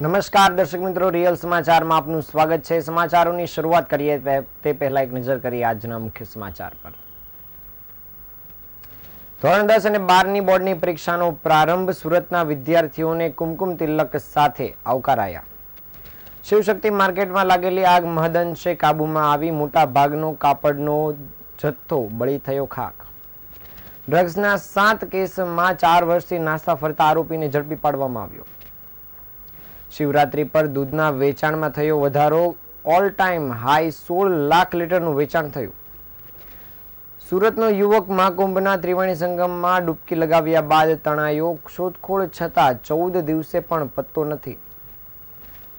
નમસ્કાર દર્શક મિત્રો, રિયલ સમાચારમાં આપનું સ્વાગત છે। સમાચારોની શરૂઆત કરીએ તે પહેલા એક નજર કરીએ આજના મુખ્ય સમાચાર પર। ધોરણ 10 અને 12ની બોર્ડની પરીક્ષાનો પ્રારંભ, સુરતના વિદ્યાર્થીઓને કુમકુમ તિલક સાથે આવકારાયા। શિવશક્તિ માર્કેટમાં લાગેલી આગ મહદઅંશે કાબૂમાં આવી, મોટા ભાગનો કાપડનો જથ્થો બળી થયો ખાખ। ડ્રગ્સના 7 કેસમાં 4 વર્ષથી નાસ્તા ફરતા આરોપીને ઝડપી પાડવામાં આવ્યો। શિવરાત્રી પર દૂધના વેચાણમાં થયો વધારો, ઓલ ટાઈમ હાઈ 16 લાખ લીટરનું વેચાણ થયું। સુરતનો યુવક મહાકુંભના ત્રિવેણી સંગમમાં ડૂબકી લગાવ્યા બાદ તણાયો, શોધખોળ છતાં 14 દિવસે પણ પત્તો નથી।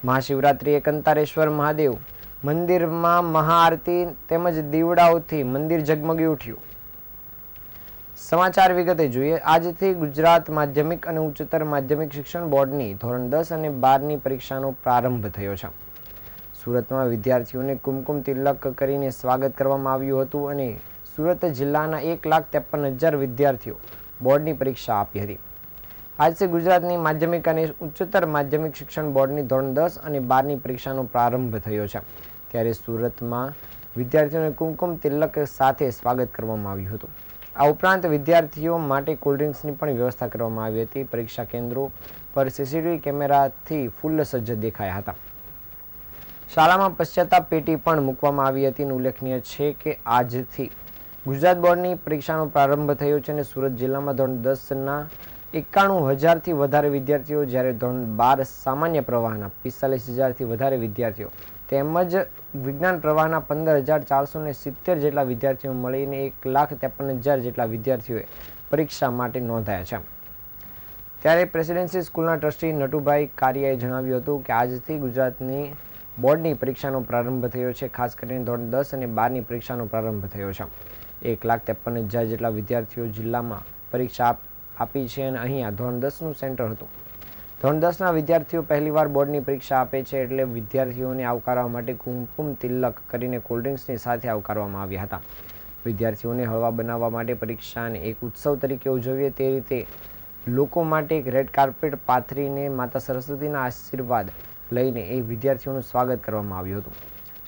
મહાશિવરાત્રિએ કંતારેશ્વર મહાદેવ મંદિરમાં મહાઆરતી તેમજ દીવડાઓથી મંદિર ઝગમગી ઉઠ્યું। સમાચાર વિગતે જોઈએ। આજથી ગુજરાત માધ્યમિક અને ઉચ્ચતર માધ્યમિક શિક્ષણ બોર્ડની ધોરણ 10 અને 12ની પરીક્ષાનો પ્રારંભ થયો છે। સુરતમાં વિદ્યાર્થીઓને કુમકુમ તિલક કરીને સ્વાગત કરવામાં આવ્યું હતું અને સુરત જિલ્લાના 1,53,000 વિદ્યાર્થીઓ બોર્ડની પરીક્ષા આપી હતી। આજથી ગુજરાતની માધ્યમિક અને ઉચ્ચતર માધ્યમિક શિક્ષણ બોર્ડની ધોરણ 10 અને 12ની પરીક્ષાનો પ્રારંભ થયો છે, ત્યારે સુરતમાં વિદ્યાર્થીઓને કુમકુમ તિલક સાથે સ્વાગત કરવામાં આવ્યું હતું। આ ઉપરાંત વિદ્યાર્થીઓ માટે કોલ્ડ્રિંક્સની પણ વ્યવસ્થા કરવામાં આવી હતી। પરીક્ષા કેન્દ્રો પર સીસીટીવી કેમેરાથી ફૂલ સજ્જ દેખાયા હતા। શાળામાં પશ્ચાતાપ પેટી પણ મૂકવામાં આવી હતી। ઉલ્લેખનીય છે કે આજથી ગુજરાત બોર્ડની પરીક્ષાનો પ્રારંભ થયો છે અને સુરત જિલ્લામાં ધોરણ 10ના 91,000થી વધારે વિદ્યાર્થીઓ, જ્યારે ધોરણ 12 સામાન્ય પ્રવાહના 45,000થી વધારે વિદ્યાર્થીઓ તેમજ વિજ્ઞાન પ્રવાહના 15,470 જેટલા વિદ્યાર્થીઓ મળીને 1,53,000 જેટલા વિદ્યાર્થીઓએ પરીક્ષા માટે નોંધાયા છે। ત્યારે પ્રેસિડેન્સી સ્કૂલના ટ્રસ્ટી નટુભાઈ કારિયાએ જણાવ્યું હતું કે આજથી ગુજરાતની બોર્ડની પરીક્ષાનો પ્રારંભ થયો છે। ખાસ કરીને ધોરણ 10 અને 12ની પરીક્ષાનો પ્રારંભ થયો છે। 1,53,000 જેટલા વિદ્યાર્થીઓ જિલ્લામાં પરીક્ષા આપી છે અને અહીંયા ધોરણ 10નું સેન્ટર હતું। ધોરણ 10ના વિદ્યાર્થીઓ પહેલીવાર બોર્ડની પરીક્ષા આપે છે, એટલે વિદ્યાર્થીઓને આવકારવા માટે કુમકુમ તિલક કરીને કોલ્ડ્રિંક્સની સાથે આવકારવામાં આવ્યા હતા। વિદ્યાર્થીઓને હળવા બનાવવા માટે પરીક્ષાને એક ઉત્સવ તરીકે ઉજવીએ તે રીતે લોકો માટે એક રેડ કાર્પેટ પાથરીને માતા સરસ્વતીના આશીર્વાદ લઈને એ વિદ્યાર્થીઓનું સ્વાગત કરવામાં આવ્યું હતું।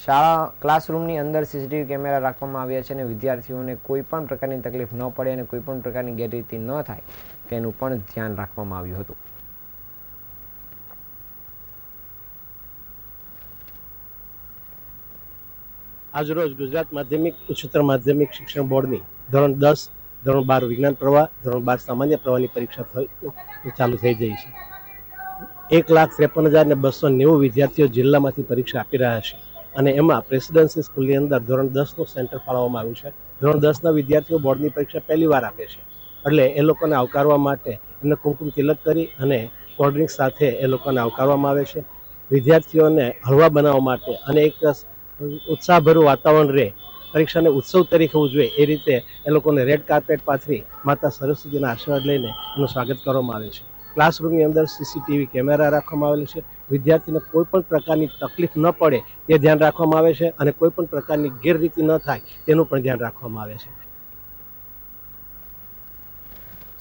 શાળા ક્લાસરૂમની અંદર સીસીટીવી કેમેરા રાખવામાં આવ્યા છે અને વિદ્યાર્થીઓને કોઈ પણ પ્રકારની તકલીફ ન પડે અને કોઈ પણ પ્રકારની ગેરરીતિ ન થાય તેનું પણ ધ્યાન રાખવામાં આવ્યું હતું। આજરોજ ગુજરાત માધ્યમિક ઉચ્ચતર માધ્યમિક શિક્ષણ બોર્ડની ધોરણ 10, ધોરણ 12 વિજ્ઞાન પ્રવાહ, ધોરણ 12 સામાન્ય પ્રવાહની પરીક્ષા ચાલુ થઈ ગઈ છે। 1,53,290 વિદ્યાર્થીઓ જિલ્લામાંથી પરીક્ષા આપી રહ્યા છે અને એમાં પ્રેસિડેન્સી સ્કૂલની અંદર ધોરણ 10નું સેન્ટર ફાળવવામાં આવ્યું છે। ધોરણ 10ના વિદ્યાર્થીઓ બોર્ડની પરીક્ષા પહેલી વાર આપે છે, એટલે એ લોકોને આવકારવા માટે એમને કુમકુમ તિલક કરી અને કોલ્ડ્રિંક સાથે એ લોકોને આવકારવામાં આવે છે। વિદ્યાર્થીઓને હળવા બનાવવા માટે અને એક ઉત્સાહભર્યું વાતાવરણ રહે, પરીક્ષાને ઉત્સવ તરીકે ઉજવે એ રીતે એ લોકોને રેડ કાર્પેટ પાથરી માતા સરસ્વતીના આશીર્વાદ લઈને એનું સ્વાગત કરવામાં આવે છે। ક્લાસરૂમની અંદર સીસીટીવી કેમેરા રાખવામાં આવેલ છે। વિદ્યાર્થીને કોઈ પણ પ્રકારની તકલીફ ન પડે તે ધ્યાન રાખવામાં આવે છે અને કોઈ પણ પ્રકારની ગેરરીતિ ન થાય તેનું પણ ધ્યાન રાખવામાં આવે છે।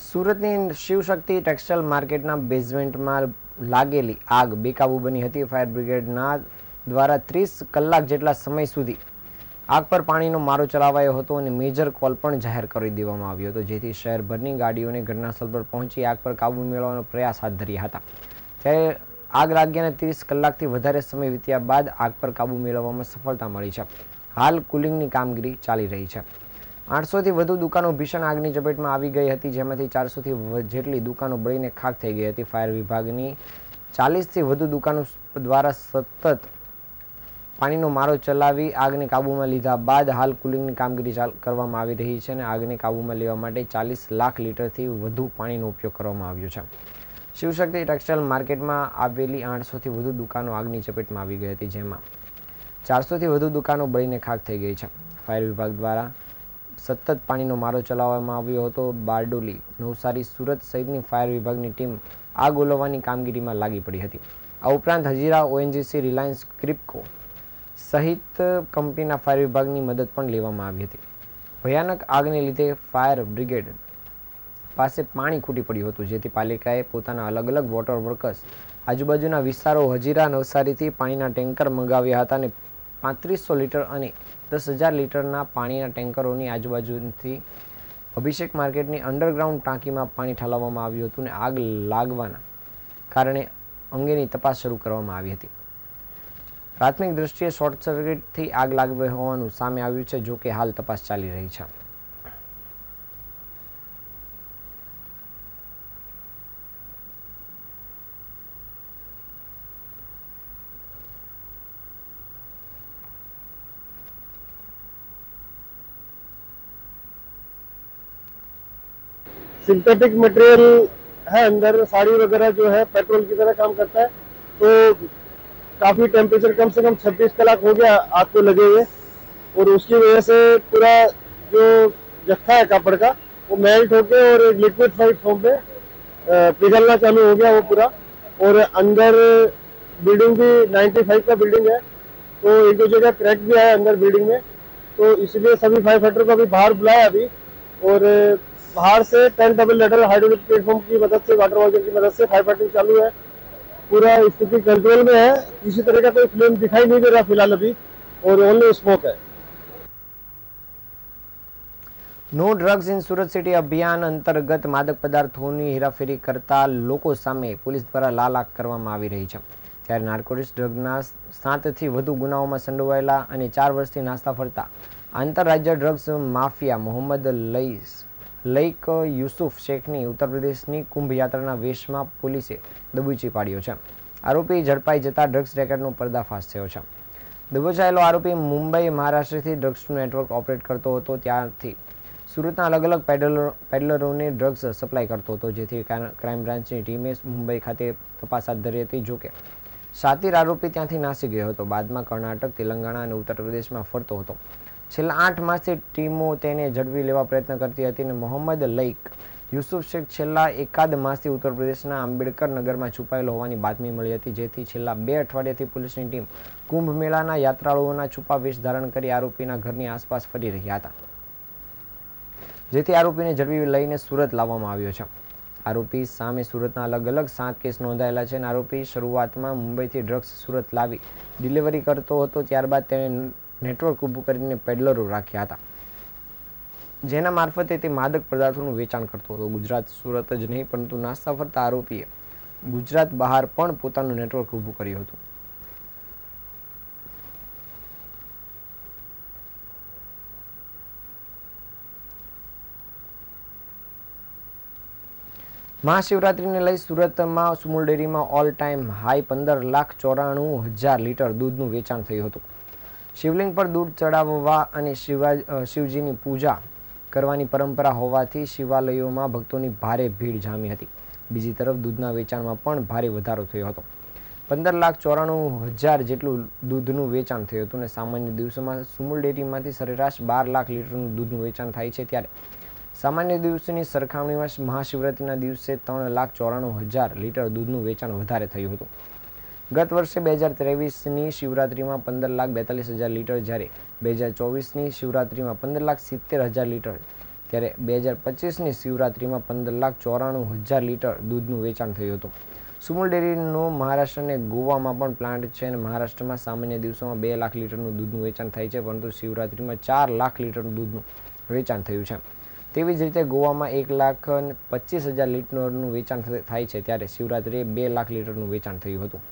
સુરતની શિવશક્તિ ટેક્સટાઇલ માર્કેટના બેઝમેન્ટમાં લાગેલી આગ બેકાબૂ બની હતી। ફાયર બ્રિગેડના દ્વારા 30 કલાક જેટલા સમય સુધી આગ પર પાણીનો મારો ચલાવાયો હતો અને મેજર કોલ પણ જાહેર કરી દેવામાં આવ્યો હતો, જેથી શહેરભરની ગાડીઓને ઘટનાસ્થળ પર પહોંચી આગ પર કાબૂ મેળવવાનો પ્રયાસ હાથ ધર્યા હતા। ત્યારે આગ લાગ્યાને 30 કલાકથી વધારે સમય વીત્યા બાદ આગ પર કાબૂ મેળવવામાં સફળતા મળી છે। હાલ કુલિંગની કામગીરી ચાલી રહી છે। 800થી વધુ દુકાનો ભીષણ આગની ચપેટમાં આવી ગઈ હતી, જેમાંથી 400થી જેટલી દુકાનો બળીને ખાખ થઈ ગઈ હતી। ફાયર વિભાગની 40થી વધુ દુકાનો દ્વારા સતત પાણીનો મારો ચલાવી આગને કાબૂમાં લીધા બાદ હાલ કુલિંગની કામગીરી કરવામાં આવી રહી છે અને આગને કાબૂમાં લેવા માટે 40 લાખ લીટરથી વધુ પાણીનો ઉપયોગ કરવામાં આવ્યો છે। શિવશક્તિ ટેક્સટાઇલ માર્કેટમાં આવેલી 800થી વધુ દુકાનો આગની ચપેટમાં આવી ગઈ હતી, જેમાં 400થી વધુ દુકાનો બળીને ખાખ થઈ ગઈ છે। ફાયર વિભાગ દ્વારા સતત પાણીનો મારો ચલાવવામાં આવ્યો હતો। બારડોલી, નવસારી, સુરત સહિતની ફાયર વિભાગની ટીમ આગ ઓલવવાની કામગીરીમાં લાગી પડી હતી। આ ઉપરાંત હજીરા, ONGC, રિલાયન્સ, ક્રિપ્કો સહિત કંપનીના ફાયર વિભાગની મદદ પણ લેવામાં આવી હતી। ભયાનક આગને લીધે ફાયર બ્રિગેડ પાસે પાણી ખૂટી પડ્યું હતું, જેથી પાલિકાએ પોતાના અલગ અલગ વોટર વર્કર્સ આજુબાજુના વિસ્તારો હજીરા નવસારીથી પાણીના ટેન્કર મંગાવ્યા હતા અને 3500 લીટર અને 10,000 લીટરના પાણીના ટેન્કરોની આજુબાજુથી અભિષેક માર્કેટની અંડરગ્રાઉન્ડ ટાંકીમાં પાણી ઠાલવવામાં આવ્યું હતું અને આગ લાગવાના કારણે અંગેની તપાસ શરૂ કરવામાં આવી હતી. પ્રાથમિક દૃષ્ટિએ શોર્ટ સર્કિટથી આગ લાગી હોવાનું સામે આવ્યું છે, જો કે હાલ તપાસ ચાલી રહી છે. सिंथेटिक मटेरियल है अंदर, साड़ी वगैरह जो है पेट्रोल की तरह काम करता है, तो काफी टेम्परेचर कम से कम 26 कलाक हो गया आग को लगे हुए, और उसकी वजह से पूरा जो जत्था है कपड़ का वो मेल्ट होके और एक लिक्विड फाइड फॉर्म पे पिघलना चालू हो गया वो पूरा. और अंदर बिल्डिंग भी 95 का बिल्डिंग है, तो एक दो जगह क्रैक भी आया अंदर बिल्डिंग में, तो इसलिए सभी फायर फाइटर को अभी बाहर बुलाया अभी, और बाहर से 10 डबल लेडर हाइड्रोलिक प्लेटफॉर्म की मदद से, वाटर वॉल्जर की मदद से फायर फाइटिंग चालू है. पूरा स्थिति कंट्रोल में है, किसी तरह का कोई फ्लेम दिखाई नहीं दे रहा फिलहाल अभी, और ओनली स्मोक है. No drugs in Surat city અભિયાન અંતર્ગત માદક પદાર્થોની હેરાફેરી કરતા લોકો સામે પોલીસ દ્વારા લાલ આંખ કરવામાં આવી રહી છે. ત્યારે નાર્કોટિક્સ ડ્રગના 7થી વધુ ગુનાઓમાં સંડોવાયેલા અને 4 વર્ષથી નાસ્તા ફરતા આંતરરાજ્ય ડ્રગ્સ માફિયા મોહમ્મદ લઈક યુસુફ શેખની ઉત્તર પ્રદેશની કુંભ યાત્રાના વેશમાં પોલીસે દબોચી પાડ્યો છે. આરોપી ઝડપાઈ જતા ડ્રગ્સ રેકેટનો પર્દાફાશ થયો છે. દબોચાયેલો આરોપી મુંબઈ, મહારાષ્ટ્રથી ડ્રગ્સનું નેટવર્ક ઓપરેટ કરતો હતો. ત્યારથી સુરતના અલગ અલગ પેડલરોને ડ્રગ્સ સપ્લાય કરતો હતો, જેથી ક્રાઇમ બ્રાન્ચની ટીમે મુંબઈ ખાતે તપાસ હાથ ધરી હતી. જોકે શાતીર આરોપી ત્યાંથી નાસી ગયો હતો. બાદમાં કર્ણાટક, તેલંગાણા અને ઉત્તર પ્રદેશમાં ફરતો હતો. છેલ્લા 8 માસથી ટીમો તેને ઝડપી લેવા પ્રયત્ન કરતી હતી અને મોહમ્મદ લઈક યુસુફ શેખ છેલ્લા એકાદ માસથી ઉત્તર પ્રદેશના આંબેડકર નગરમાં છુપાયેલો હોવાની બાતમી મળી હતી, જેથી છેલ્લા 2 અઠવાડિયાથી પોલીસની ટીમ કુંભ મેળાના યાત્રાળુઓના છુપા વેશ ધારણ કરી આરોપીના ઘરની આસપાસ ફરી રહ્યા હતા, જેથી આરોપીને ઝડપી લઈને સુરત લાવવામાં આવ્યો છે. આરોપી સામે સુરતના અલગ અલગ 7 કેસ નોંધાયેલા છે અને આરોપી શરૂઆતમાં મુંબઈથી ડ્રગ્સ સુરત લાવી ડિલિવરી કરતો હતો. ત્યારબાદ તેણે નેટવર્ક ઊભું કરીને પેડલરો રાખ્યા હતા, જેના મારફતે તે માદક પદાર્થોનું વેચાણ કરતો હતો. ગુજરાત, સુરત જ નહીં પરંતુ નાસ્તા ફરતા આરોપીએ ગુજરાત બહાર પણ પોતાનું નેટવર્ક ઊભું કર્યું હતું. મહાશિવરાત્રિને લઈ સુરતમાં સુમુલ ડેરીમાં ઓલ ટાઈમ હાઈ 15,94,000 લીટર દૂધનું વેચાણ થયું હતું. શિવલિંગ પર દૂધ ચડાવવા અને શિવજીની પૂજા કરવાની પરંપરા હોવાથી શિવાલયોમાં ભક્તોની ભારે ભીડ જામી હતી. બીજી તરફ દૂધના વેચાણમાં પણ ભારે વધારો થયો હતો. 15,94,000 જેટલું દૂધનું વેચાણ થયું હતું અને સામાન્ય દિવસોમાં સુમુલ ડેરીમાંથી સરેરાશ 12 લાખ લીટરનું દૂધનું વેચાણ થાય છે, ત્યારે સામાન્ય દિવસોની સરખામણીમાં મહાશિવરાત્રિના દિવસે 3,94,000 લીટર દૂધનું વેચાણ વધારે થયું હતું. ગત વર્ષે 2023ની શિવરાત્રિમાં 15,42,000 લીટર, જ્યારે 2024ની શિવરાત્રિમાં 15,70,000 લીટર, ત્યારે 2025ની શિવરાત્રિમાં 15,94,000 લીટર દૂધનું વેચાણ થયું હતું. સુમુલ ડેરીનો મહારાષ્ટ્ર અને ગોવામાં પણ પ્લાન્ટ છે અને મહારાષ્ટ્રમાં સામાન્ય દિવસોમાં 2 લાખ લીટરનું દૂધનું વેચાણ થાય છે, પરંતુ શિવરાત્રિમાં 4 લાખ લીટરનું દૂધનું વેચાણ થયું છે. તેવી જ રીતે ગોવામાં 1,25,000 લીટરનું વેચાણ થાય છે, ત્યારે શિવરાત્રિએ 2 લાખ લીટરનું વેચાણ થયું હતું.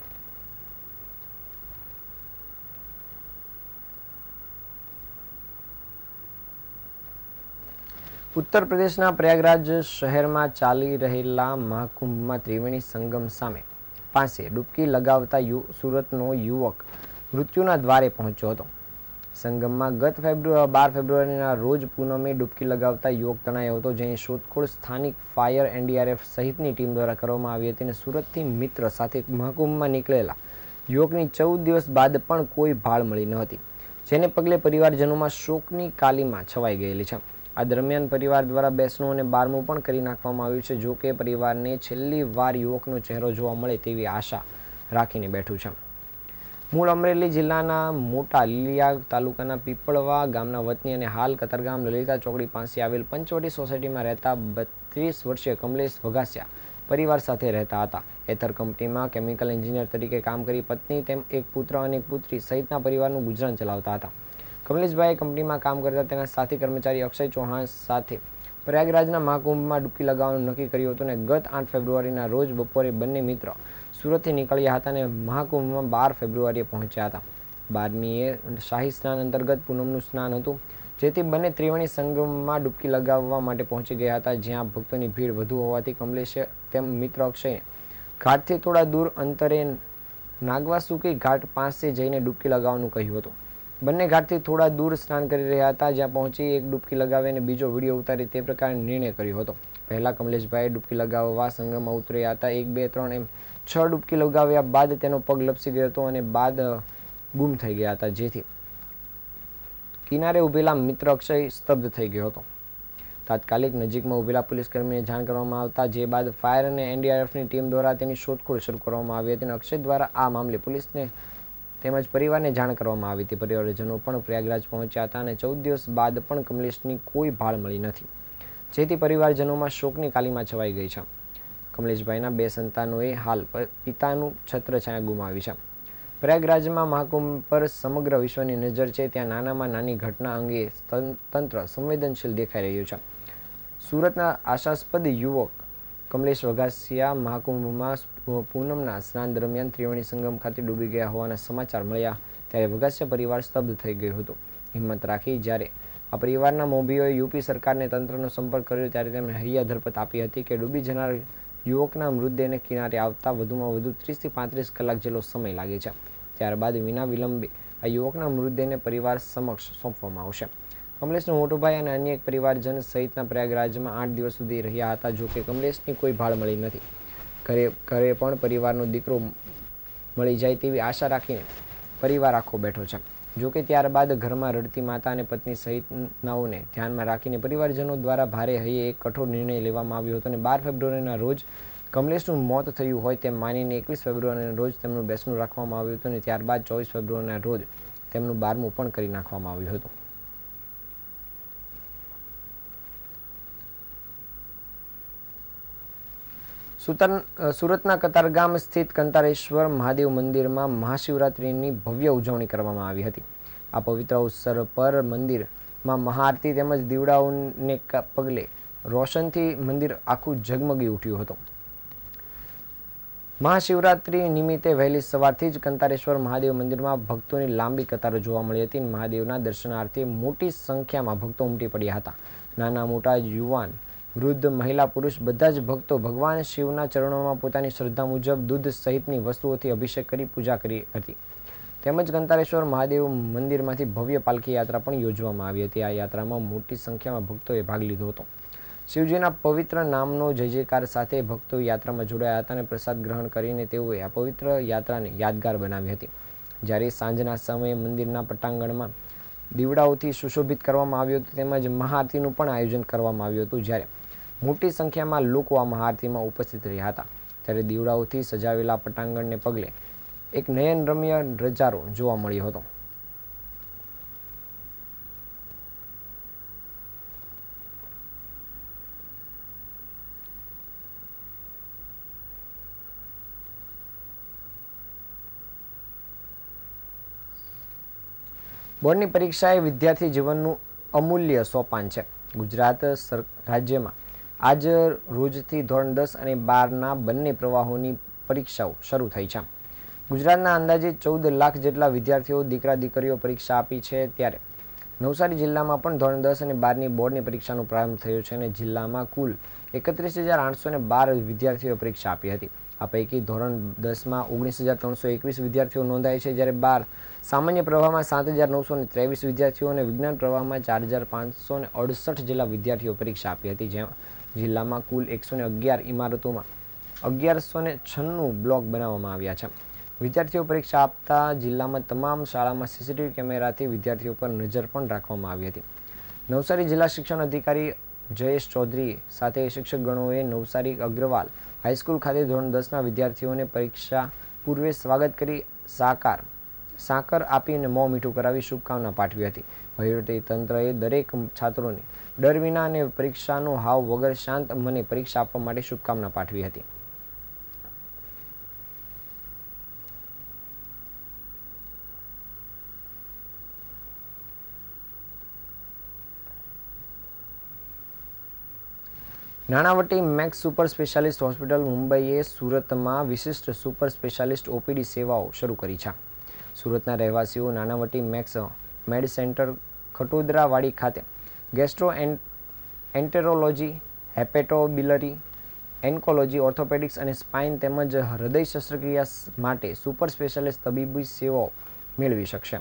ઉત્તર પ્રદેશના પ્રયાગરાજ શહેરમાં ચાલી રહેલા મહાકુંભમાં ત્રિવેણી સંગમ પાસે ડૂબકી લગાવતા સુરતનો યુવક મૃત્યુના દ્વારે પહોંચ્યો હતો. સંગમમાં ગત 12 ફેબ્રુઆરીના રોજ પૂનમે ડૂબકી લગાવતા યુવક તણાયો હતો, જેની શોધખોળ સ્થાનિક ફાયર, NDRF સહિતની ટીમ દ્વારા કરવામાં આવી હતી અને સુરતથી મિત્ર સાથે મહાકુંભમાં નીકળેલા યુવકની 14 દિવસ બાદ પણ કોઈ ભાળ મળી ન હતી, જેને પગલે પરિવારજનોમાં શોકની કાલીમાં છવાઈ ગયેલી છે. આ દરમિયાન પરિવાર દ્વારા 2મું અને 12મું પણ કરી નાખવામાં આવ્યું છે. જો કે પરિવારને છેલ્લી વાર યુવકનો ચહેરો જોવા મળે તેવી આશા રાખીને બેઠું છે. મૂળ અમરેલી જિલ્લાના મોટા લીલિયા તાલુકાના પીપળવા ગામના વતની અને હાલ કતારગામ લલિતા ચોકડી પાસે આવેલ પંચવટી સોસાયટીમાં રહેતા 32 વર્ષીય કમલેશ વઘાસિયા પરિવાર સાથે રહેતા હતા. એથર કંપનીમાં કેમિકલ એન્જિનિયર તરીકે કામ કરી પત્ની તેમ એક પુત્ર અને એક પુત્રી સહિતના પરિવારનું ગુજરાન ચલાવતા હતા. કમલેશભાઈએ કંપનીમાં કામ કરતા તેના સાથી કર્મચારી અક્ષય ચૌહાણ સાથે પ્રયાગરાજના મહાકુંભમાં ડૂબકી લગાવવાનું નક્કી કર્યું હતું અને ગત 8 ફેબ્રુઆરીના રોજ બપોરે બંને મિત્ર સુરતથી નીકળ્યા હતા અને મહાકુંભમાં 12 ફેબ્રુઆરીએ પહોંચ્યા હતા. 12મીએ શાહી સ્નાન અંતર્ગત પૂનમનું સ્નાન હતું, જેથી બંને ત્રિવેણી સંગમમાં ડૂબકી લગાવવા માટે પહોંચી ગયા હતા. જ્યાં ભક્તોની ભીડ વધુ હોવાથી કમલેશે તેમ મિત્ર અક્ષયને ઘાટથી થોડા દૂર અંતરે નાગવાસુકી ઘાટ પાસે જઈને ડૂબકી લગાવવાનું કહ્યું હતું. બંને ઘાટથી થોડા દૂર સ્નાન કરી રહ્યા હતા. જ્યાં પહોંચી એક ડૂબકી લગાવી અને બીજો વિડીયો ઉતારી તે પ્રકારે નિર્ણય કર્યો હતો. પહેલા કમલેશભાઈએ ડૂબકી લગાવવા સંગમમાં ઉતર્યા હતા. 1, 2, 3 એમ 6 ડૂબકી લગાવ્યા બાદ તેનો પગ લપસી ગયો હતો અને બાદ ગુમ થઈ ગયા હતા, જેથી કિનારે ઉભેલા મિત્ર અક્ષય સ્તબ્ધ થઈ ગયો હતો. તાત્કાલિક નજીકમાં ઉભેલા પોલીસકર્મીને જાણ કરવામાં આવતા જે બાદ ફાયર અને એનડીઆરએફની ટીમ દ્વારા તેની શોધખોળ શરૂ કરવામાં આવી હતી અને અક્ષય દ્વારા આ મામલે પોલીસને તેમજ પરિવારને જાણ કરવામાં આવી હતી. પરિવારજનો પણ પ્રયાગરાજ પહોંચ્યા હતા અને 14 દિવસ બાદ પણ કમલેશની કોઈ ભાળ મળી નથી, જેથી પરિવારજનોમાં શોકની કાલીમાં છવાઈ ગઈ છે. કમલેશભાઈના 2 સંતાનોએ હાલ પિતાનું છત્રછાયા ગુમાવી છે. પ્રયાગરાજમાં મહાકુંભ પર સમગ્ર વિશ્વની નજર છે, ત્યાં નાનામાં નાની ઘટના અંગે તંત્ર સંવેદનશીલ દેખાઈ રહ્યું છે. સુરતના આશાસ્પદ યુવક કમલેશ વઘાસિયા મહાકુંભમાં પૂનમના સ્નાન દરમિયાન ત્રિવેણી સંગમ ખાતે ડૂબી ગયા હોવાના સમાચાર મળ્યા ત્યારે વઘાસિયા પરિવાર સ્તબ્ધ થઈ ગયું હતું. હિંમત રાખી જ્યારે આ પરિવારના મોભીઓએ યુપી સરકારને તંત્રનો સંપર્ક કર્યો ત્યારે તેમણે હૈયા ધરપત આપી હતી કે ડૂબી જનાર યુવકના મૃતદેહને કિનારે આવતા વધુમાં વધુ 30 થી 35 કલાક જેટલો સમય લાગે છે. ત્યારબાદ વિના વિલંબે આ યુવકના મૃતદેહને પરિવાર સમક્ષ સોંપવામાં આવશે. કમલેશનો મોટો ભાઈ અને અન્ય એક પરિવારજન સહિતના પ્રયાગરાજમાં 8 દિવસ સુધી રહ્યા હતા. જોકે કમલેશની કોઈ ભાળ મળી નથી. ઘરે પણ પરિવારનો દીકરો મળી જાય તેવી આશા રાખીને પરિવાર આખો બેઠો છે. જોકે ત્યારબાદ ઘરમાં રડતી માતા અને પત્ની સહિતનાઓને ધ્યાનમાં રાખીને પરિવારજનો દ્વારા ભારે હૈયે એક કઠોર નિર્ણય લેવામાં આવ્યો હતો અને 12 ફેબ્રુઆરીના રોજ કમલેશનું મોત થયું હોય તેમ માનીને 21 ફેબ્રુઆરીના રોજ તેમનું બેસણું રાખવામાં આવ્યું હતું અને ત્યારબાદ 24 ફેબ્રુઆરીના રોજ તેમનું 12મું પણ કરી નાખવામાં આવ્યું હતું. સુરતના કતારગામ સ્થિત કંતારેશ્વર મહાદેવ મંદિરમાં મહાશિવરાત્રિની ભવ્ય ઉજવણી કરવામાં આવી હતી. આ પવિત્ર અવસર પર મંદિરમાં મહાઆરતી તેમજ દીવડાઓને પગલે રોશનથી મંદિર આખું ઝગમગી ઉઠ્યું હતું. મહાશિવરાત્રિ નિમિત્તે વહેલી સવારથી જ કંતારેશ્વર મહાદેવ મંદિરમાં ભક્તોની લાંબી કતારો જોવા મળી હતી. મહાદેવના દર્શનાર્થે મોટી સંખ્યામાં ભક્તો ઉમટી પડ્યા હતા. નાના મોટા યુવાન વૃદ્ધ મહિલા પુરુષ બધા જ ભક્તો ભગવાન શિવના ચરણોમાં પોતાની શ્રદ્ધા મુજબ દૂધ સહિતની વસ્તુઓથી અભિષેક કરી પૂજા કરી હતી. તેમજ કંતારેશ્વર મહાદેવ મંદિરમાંથી ભવ્ય પાલખી યાત્રા પણ યોજવામાં આવી હતી. આ યાત્રામાં મોટી સંખ્યામાં ભક્તોએ ભાગ લીધો હતો. શિવજીના પવિત્ર નામનો જય જયકાર સાથે ભક્તો યાત્રામાં જોડાયા હતા અને પ્રસાદ ગ્રહણ કરીને તેઓએ આ પવિત્ર યાત્રાને યાદગાર બનાવી હતી. જ્યારે સાંજના સમયે મંદિરના પટાંગણમાં દીવડાઓથી સુશોભિત કરવામાં આવ્યું હતું તેમજ મહાઆરતીનું પણ આયોજન કરવામાં આવ્યું હતું. જ્યારે મોટી સંખ્યામાં લોકો આ મહાઆરતીમાં ઉપસ્થિત રહ્યા હતા. ત્યારે દીવડાઓથી સજાવેલા પટાંગણને પગલે એક નયનરમ્ય નજારો જોવા મળ્યો હતો. બોર્ડની પરીક્ષા એ વિદ્યાર્થી જીવનનું અમૂલ્ય સોપાન છે. ગુજરાત રાજ્યમાં આજ રોજથી ધોરણ 10 અને 12ના બંને પ્રવાહોની પરીક્ષાઓ શરૂ થઈ છે. ગુજરાતના અંદાજે 14 લાખ જેટલા વિદ્યાર્થીઓ દીકરા દીકરીઓ પરીક્ષા આપી છે. ત્યારે નવસારી જિલ્લામાં પણ ધોરણ 10 અને 12ની બોર્ડની પરીક્ષાનો પ્રારંભ થયો છે અને જિલ્લામાં કુલ 31,812 વિદ્યાર્થીઓએ પરીક્ષા આપી હતી. આ પૈકી ધોરણ 10માં 19,321 વિદ્યાર્થીઓ નોંધાય છે, જ્યારે 12 સામાન્ય પ્રવાહમાં 7,923 વિદ્યાર્થીઓ અને વિજ્ઞાન પ્રવાહમાં 4,568 જેટલા વિદ્યાર્થીઓ પરીક્ષા આપી હતી. જેમાં જિલ્લામાં કુલ 111 ઇમારતોમાં 1196 બ્લોક બનાવવામાં આવ્યા છે. વિદ્યાર્થીઓ પરીક્ષા આપતા જિલ્લામાં તમામ શાળામાં સીસીટીવી કેમેરાથી વિદ્યાર્થીઓ પર નજર પણ રાખવામાં આવી હતી. નવસારી જિલ્લા શિક્ષણ અધિકારી જયેશ ચૌધરી સાથે શિક્ષકગણોએ નવસારી અગ્રવાલ હાઈસ્કૂલ ખાતે ધોરણ 10ના વિદ્યાર્થીઓને પરીક્ષા પૂર્વે સ્વાગત કરી સાકાર સાકર આપીને મોં મીઠું કરાવી શુભકામના પાઠવી હતી. વહીવટી તંત્રએ દરેક છાત્રોને ડર વિના અને પરીક્ષાનો હાવ વગર શાંત મને પરીક્ષા આપવા માટે શુભકામના પાઠવી હતી. Nanavati Max super specialist hospital મુંબઈએ સુરતમાં વિશિષ્ટ સુપર સ્પેશિયાલિસ્ટ ઓપીડી સેવાઓ શરૂ કરી છે. સુરતના રહેવાસીઓ નાણાવટી મેક્સ મેડ સેન્ટર ખટોદરાવાડી ખાતે ગેસ્ટ્રો એન્ટેરોલોજી, હેપેટોબિલરી, એન્કોલોજી, ઓર્થોપેડિક્સ અને સ્પાઇન તેમજ હૃદય શસ્ત્રક્રિયા માટે સુપર સ્પેશિયાલિસ્ટ તબીબી સેવાઓ મેળવી શકશે.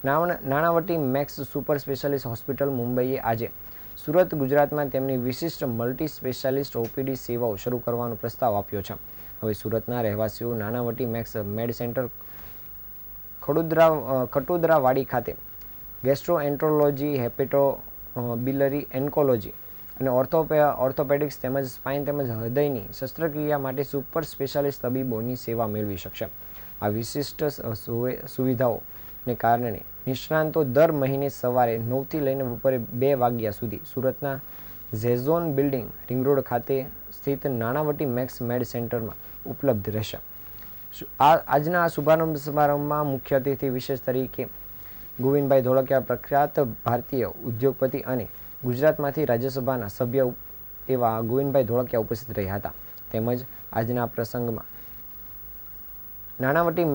Nanavati Max super specialist hospital મુંબઈએ આજે સુરત, ગુજરાતમાં તેમની વિશિષ્ટ મલ્ટી સ્પેશિયાલિસ્ટ ઓપીડી સેવાઓ શરૂ કરવાનો પ્રસ્તાવ આપ્યો છે. હવે સુરતના રહેવાસીઓ નાણાવટી મેક્સ મેડ સેન્ટર ખટોદરાવાડી ખાતે ગેસ્ટ્રોએન્ટ્રોલોજી, હેપેટોબિલરી, એન્કોલોજી અને ઓર્થોપેડિક્સ તેમજ સ્પાઇન તેમજ હૃદયની શસ્ત્રક્રિયા માટે સુપર સ્પેશિયાલિસ્ટ તબીબોની સેવા મેળવી શકશે. આ વિશિષ્ટ સુવિધાઓને કારણે નિષ્ણાંતો દર મહિને સવારે 9થી લઈને બપોરે 2 વાગ્યા સુધી સુરતના ઝેઝોન બિલ્ડિંગ, રિંગ રોડ ખાતે સ્થિત નાણાવટી મેક્સ મેડ સેન્ટરમાં ઉપલબ્ધ રહેશે. આજના આ શુભારંભ સમારંભમાં મુખ્ય અતિથિ વિશેષ તરીકે ગોવિંદભાઈ ધોળકિયા, પ્રખ્યાત ભારતીય ઉદ્યોગપતિ અને ગુજરાતમાંથી રાજ્યસભાના સભ્ય એવા ગોવિંદભાઈ ધોળકિયા ઉપસ્થિત રહ્યા હતા. તેમજ આજના પ્રસંગમાં નાણાવટી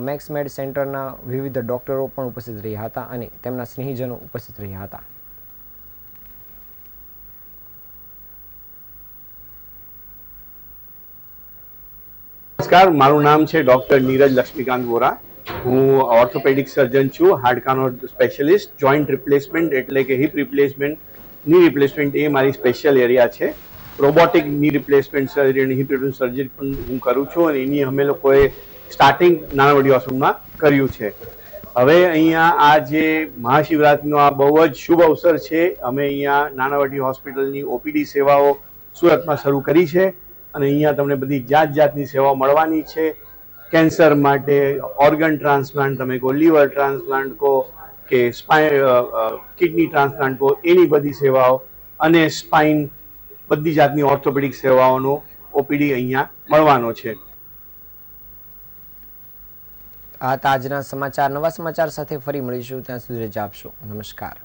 મેક્સ મેડ સેન્ટરના વિવિધ ડોક્ટરો પણ ઉપસ્થિત રહ્યા હતા અને તેમના સ્નેહીજનો ઉપસ્થિત રહ્યા હતા. નમસ્કાર, મારું નામ છે ડોક્ટર નીરજ લક્ષ્મીકાંત વોરા. હું ઓર્થોપેડિક સર્જન છું, હાડકાનો સ્પેશિયાલિસ્ટ. જોઈન્ટ રિપ્લેસમેન્ટ એટલે કે હિપ રિપ્લેસમેન્ટ, ની રિપ્લેસમેન્ટ એ મારી સ્પેશિયલ એરિયા છે. રોબોટિક ની રિપ્લેસમેન્ટ સર્જરી અને હિપ રિપ્લેસમેન્ટ સર્જરી પણ હું કરું છું અને એની અમે લોકોએ સ્ટાર્ટિંગ નાણાવટી હોસ્પિટલમાં કર્યું છે. હવે અહીંયા આ જે મહાશિવરાત્રિનો આ બહુ જ શુભ અવસર છે. અમે અહીંયા નાણાવટી હોસ્પિટલની ઓપીડી સેવાઓ સુરતમાં શરૂ કરી છે અને અહીંયા તમને બધી જાતની સેવાઓ મળવાની છે. કેન્સર માટે, ઓર્ગન ટ્રાન્સપ્લાન્ટ તમે કહો, લીવર ટ્રાન્સપ્લાન્ટ કહો કે કિડની ટ્રાન્સપ્લાન્ટ કહો, એની બધી સેવાઓ અને સ્પાઇન બધી જાતની ઓર્થોપેડિક સેવાઓનો ઓપીડી અહીંયા મળવાનો છે. આ તાજના સમાચાર. નવા સમાચાર સાથે ફરી મળીશું. ત્યાં સુધી રજા આપશો. નમસ્કાર.